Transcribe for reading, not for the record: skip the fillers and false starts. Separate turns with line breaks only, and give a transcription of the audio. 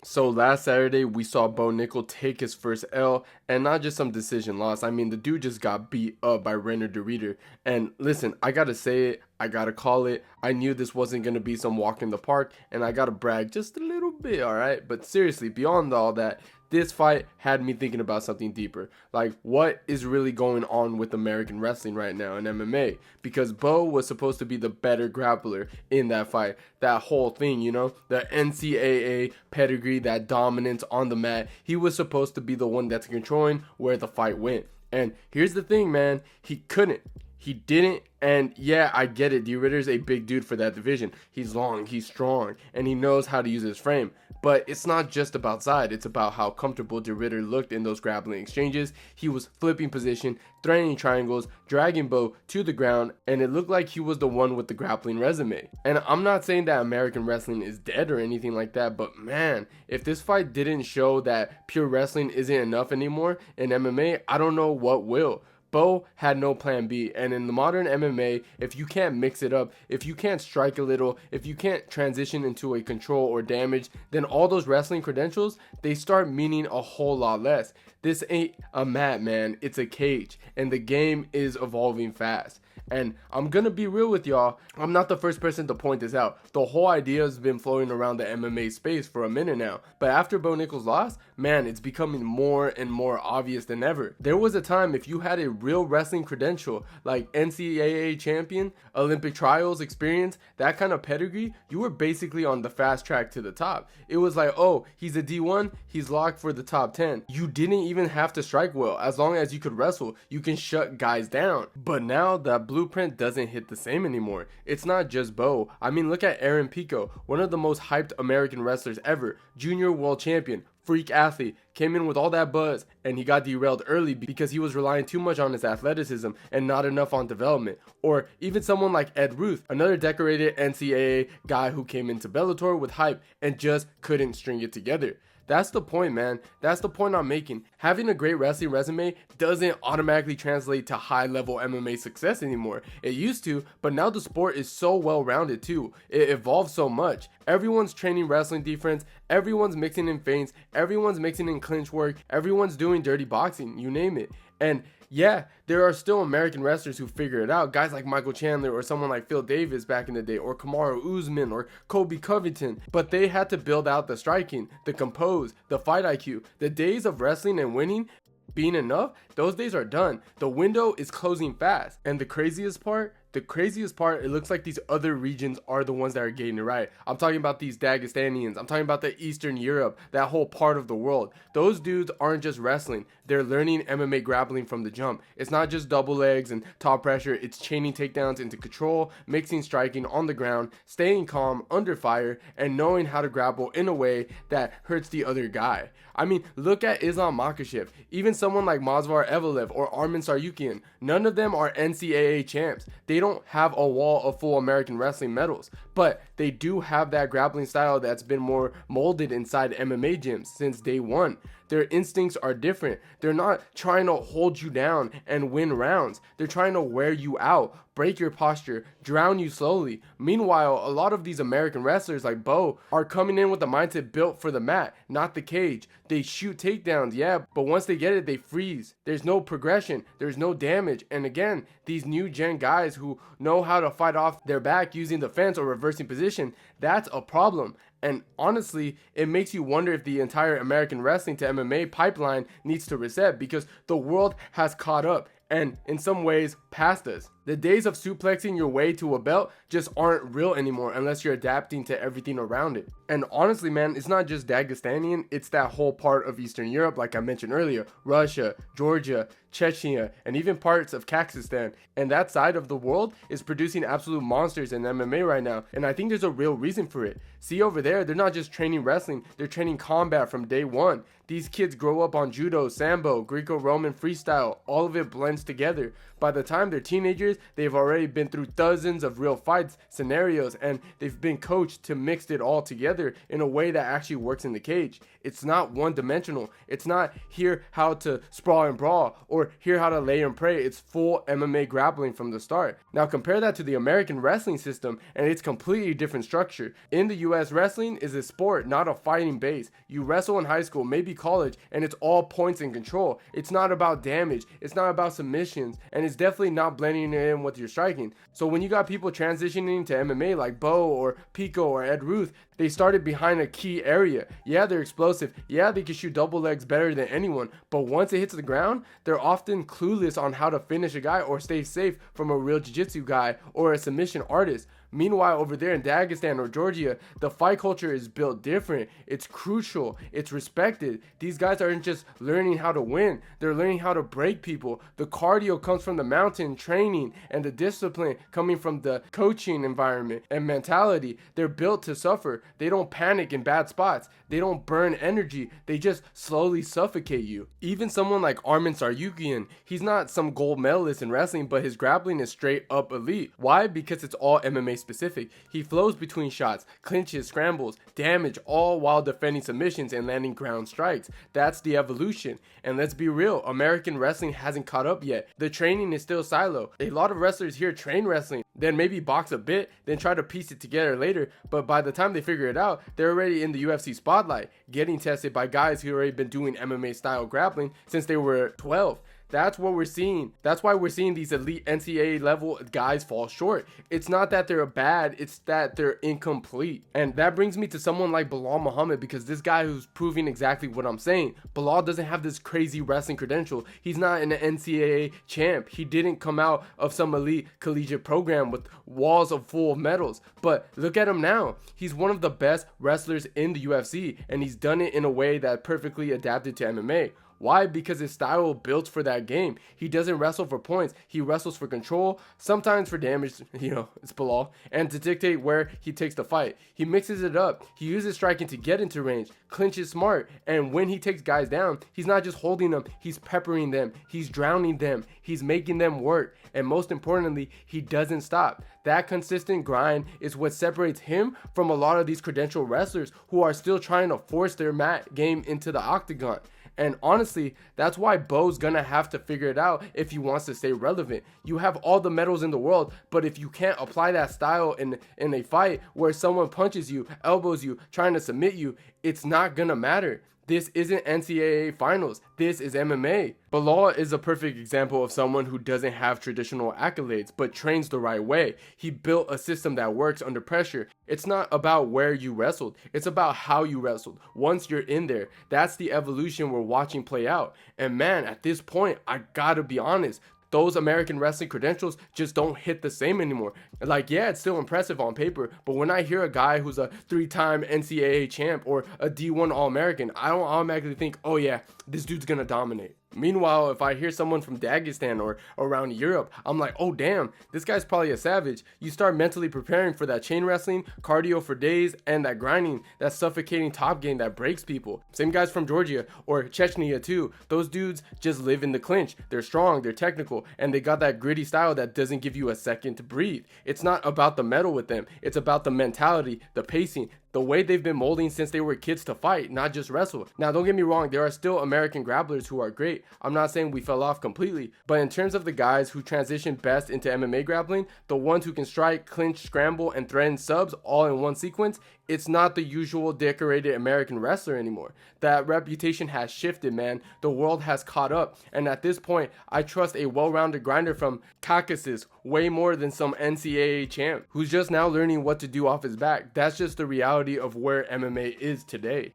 So last Saturday, we saw Bo Nickal take his first L, and not just some decision loss. I mean, the dude just got beat up by Renner DeReader. And listen, I gotta say it, I gotta call it. I knew this wasn't gonna be some walk in the park, and I gotta brag just a little bit, alright? But seriously, beyond all that, this fight had me thinking about something deeper. Like, what is really going on with American wrestling right now in MMA? Because Bo was supposed to be the better grappler in that fight. That whole thing, the NCAA pedigree, that dominance on the mat. He was supposed to be the one that's controlling where the fight went. And here's the thing, man. He couldn't. He didn't, and yeah, I get it. DeRidder's a big dude for that division. He's long, he's strong, and he knows how to use his frame. But it's not just about side, it's about how comfortable DeRidder looked in those grappling exchanges. He was flipping position, threatening triangles, dragging Bo to the ground, and it looked like he was the one with the grappling resume. And I'm not saying that American wrestling is dead or anything like that, but man, if this fight didn't show that pure wrestling isn't enough anymore in MMA, I don't know what will. Bo had no plan B, and in the modern MMA, if you can't mix it up, if you can't strike a little, if you can't transition into a control or damage, then all those wrestling credentials, they start meaning a whole lot less. This ain't a mat, man, it's a cage, and the game is evolving fast. And I'm gonna be real with y'all, I'm not the first person to point this out. The whole idea has been floating around the MMA space for a minute now. But after Bo Nickal's loss, man, it's becoming more and more obvious than ever. There was a time if you had a real wrestling credential, like NCAA champion, Olympic trials experience, that kind of pedigree, you were basically on the fast track to the top. It was like, oh, he's a D1, he's locked for the top 10. You didn't even have to strike well. As long as you could wrestle, you can shut guys down. But now that blueprint doesn't hit the same anymore. It's not just Bo. I mean, look at Aaron Pico, one of the most hyped American wrestlers ever, junior world champion, freak athlete, came in with all that buzz, and he got derailed early because he was relying too much on his athleticism and not enough on development. Or even someone like Ed Ruth, another decorated NCAA guy who came into Bellator with hype and just couldn't string it together. That's the point, man. That's the point I'm making. Having a great wrestling resume doesn't automatically translate to high-level MMA success anymore. It used to, but now the sport is so well-rounded too. It evolves so much. Everyone's training wrestling defense, everyone's mixing in feints, everyone's mixing in clinch work, everyone's doing dirty boxing, you name it. And yeah, there are still American wrestlers who figure it out. Guys like Michael Chandler or someone like Phil Davis back in the day, or Kamaru Usman or Kobe Covington. But they had to build out the striking, the compose, the fight IQ. The days of wrestling and winning being enough, those days are done. The window is closing fast. And the craziest part, it looks like these other regions are the ones that are getting it right. I'm talking about these Dagestanians. I'm talking about the Eastern Europe, that whole part of the world. Those dudes aren't just wrestling. They're learning MMA grappling from the jump. It's not just double legs and top pressure. It's chaining takedowns into control, mixing striking on the ground, staying calm under fire, and knowing how to grapple in a way that hurts the other guy. I mean, look at Islam Makhachev. Even someone like Mazvar Evelev or Armin Saryukian. None of them are NCAA champs. They don't have a wall of full American wrestling medals, but they do have that grappling style that's been more molded inside MMA gyms since day one. Their instincts are different. They're not trying to hold you down and win rounds. They're trying to wear you out, break your posture, drown you slowly. Meanwhile, a lot of these American wrestlers like Bo are coming in with a mindset built for the mat, not the cage. They shoot takedowns, yeah, but once they get it, they freeze. There's no progression. There's no damage. And again, these new gen guys who know how to fight off their back using the fence or reversing position, that's a problem. And honestly, it makes you wonder if the entire American wrestling to MMA pipeline needs to reset, because the world has caught up and in some ways past us. The days of suplexing your way to a belt just aren't real anymore unless you're adapting to everything around it. And honestly, man, it's not just Dagestanian, it's that whole part of Eastern Europe, like I mentioned earlier, Russia, Georgia, Chechnya, and even parts of Kazakhstan. And that side of the world is producing absolute monsters in MMA right now, and I think there's a real reason for it. See, over there, they're not just training wrestling, they're training combat from day one. These kids grow up on judo, sambo, Greco-Roman freestyle, all of it blends together. By the time they're teenagers, they've already been through dozens of real fights, scenarios, and they've been coached to mix it all together in a way that actually works in the cage. It's not one dimensional. It's not here how to sprawl and brawl or here how to lay and pray. It's full MMA grappling from the start. Now compare that to the American wrestling system, and it's completely different structure. In the US, wrestling is a sport, not a fighting base. You wrestle in high school, maybe college, and it's all points and control. It's not about damage. It's not about submissions, and it's definitely not blending it in with your striking. So when you got people transitioning to MMA like Bo or Pico or Ed Ruth, they started behind a key area. Yeah, they're explosive. Yeah, they can shoot double legs better than anyone. But once it hits the ground, they're often clueless on how to finish a guy or stay safe from a real jiu-jitsu guy or a submission artist. Meanwhile, over there in Dagestan or Georgia, the fight culture is built different. It's crucial. It's respected. These guys aren't just learning how to win. They're learning how to break people. The cardio comes from the mountain training, and the discipline coming from the coaching environment and mentality. They're built to suffer. They don't panic in bad spots. They don't burn energy. They just slowly suffocate you. Even someone like Arman Tsarukyan, he's not some gold medalist in wrestling, but his grappling is straight up elite. Why? Because it's all MMA specific. He flows between shots, clinches, scrambles, damage, all while defending submissions and landing ground strikes. That's the evolution. And let's be real, American wrestling hasn't caught up yet. The training is still silo. A lot of wrestlers here train wrestling, then maybe box a bit, then try to piece it together later, but by the time they figure it out, they're already in the UFC spotlight, getting tested by guys who already been doing MMA style grappling since they were 12. That's what we're seeing. That's why we're seeing these elite NCAA level guys fall short. It's not that they're bad, it's that they're incomplete. And that brings me to someone like Bilal Muhammad, because this guy who's proving exactly what I'm saying. Bilal doesn't have this crazy wrestling credential. He's not an NCAA champ. He didn't come out of some elite collegiate program with walls of full of medals. But look at him now. He's one of the best wrestlers in the UFC, and he's done it in a way that perfectly adapted to MMA. Why? Because his style built for that game. He doesn't wrestle for points. He wrestles for control, sometimes for damage, it's Bilal, and to dictate where he takes the fight. He mixes it up. He uses striking to get into range, clinches smart, and when he takes guys down, he's not just holding them, he's peppering them, he's drowning them, he's making them work, and most importantly, he doesn't stop. That consistent grind is what separates him from a lot of these credentialed wrestlers who are still trying to force their mat game into the octagon. And honestly, that's why Bo's gonna have to figure it out if he wants to stay relevant. You have all the medals in the world, but if you can't apply that style in a fight where someone punches you, elbows you, trying to submit you, it's not gonna matter. This isn't NCAA finals. This is MMA. Bilal is a perfect example of someone who doesn't have traditional accolades, but trains the right way. He built a system that works under pressure. It's not about where you wrestled. It's about how you wrestled. Once you're in there, that's the evolution we're watching play out. And man, at this point, I gotta be honest, those American wrestling credentials just don't hit the same anymore. Like, yeah, it's still impressive on paper, but when I hear a guy who's a 3-time NCAA champ or a D1 All-American, I don't automatically think, oh yeah, this dude's gonna dominate. Meanwhile, if I hear someone from Dagestan or around Europe, I'm like, oh damn, this guy's probably a savage. You start mentally preparing for that chain wrestling, cardio for days, and that grinding, that suffocating top game that breaks people. Same guys from Georgia or Chechnya too. Those dudes just live in the clinch. They're strong, they're technical, and they got that gritty style that doesn't give you a second to breathe. It's not about the metal with them. It's about the mentality, the pacing, the way they've been molding since they were kids to fight, not just wrestle. Now, don't get me wrong, there are still American grapplers who are great. I'm not saying we fell off completely, but in terms of the guys who transition best into MMA grappling, the ones who can strike, clinch, scramble, and threaten subs all in one sequence, it's not the usual decorated American wrestler anymore. That reputation has shifted, man. The world has caught up, and at this point, I trust a well-rounded grinder from Caucasus way more than some NCAA champ who's just now learning what to do off his back. That's just the reality of where MMA is today.